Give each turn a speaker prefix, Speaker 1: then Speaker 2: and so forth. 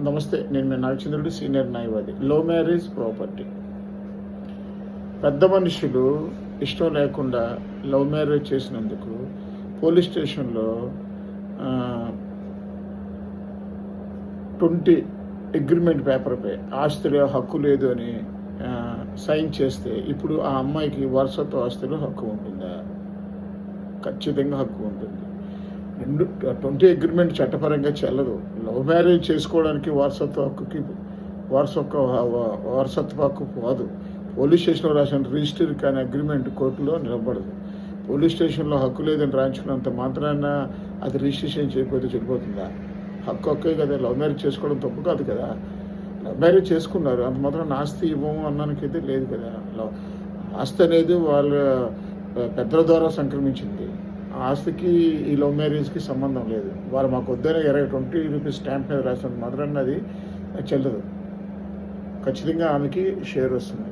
Speaker 1: నమస్తే, నేను మీ నాగచంద్రుడు, సీనియర్ న్యాయవాది. Love marriage property. పెద్ద మనుషులు ఇష్టం లేకుండా లవ్ మ్యారేజ్ చేసినందుకు పోలీస్ స్టేషన్లో 20 అగ్రిమెంట్ పేపర్పై ఆస్తిలో హక్కు లేదు అని సైన్ చేస్తే ఇప్పుడు ఆ అమ్మాయికి వారసత్వ ఆస్తిలో హక్కు ఉంటుందా? ఖచ్చితంగా హక్కు ఉంటుంది. 20 అగ్రిమెంట్ చట్టపరంగా చెల్లదు. లవ్ మ్యారేజ్ చేసుకోవడానికి వారసత్వ హక్కు పోదు. పోలీస్ స్టేషన్లో రాసిన రిజిస్టర్ కానీ అగ్రిమెంట్ కోర్టులో నిలబడదు. పోలీస్ స్టేషన్లో హక్కు లేదని రాయించుకున్నంత మాత్రాన అది రిజిస్ట్రేషన్ చేయకపోతే చెడిపోతుందా? హక్కే కదా. లవ్ మ్యారేజ్ చేసుకోవడం తప్పు కాదు కదా. లవ్ మ్యారేజ్ చేసుకున్నారు, అంత మాత్రం ఆస్తి ఇవ్వము అన్నానికైతే లేదు కదా. ఆస్తి అనేది వాళ్ళ పెద్దల ద్వారా సంక్రమించింది. ఆ ఆస్తికి ఈ లవ్ మ్యారేజ్కి సంబంధం లేదు. వారు మాకు వద్దనే 20 రూపీస్ స్టాంప్ మీద రాసినంత మాత్రాన అది చెల్లదు. ఖచ్చితంగా ఆమెకి షేర్ వస్తుంది.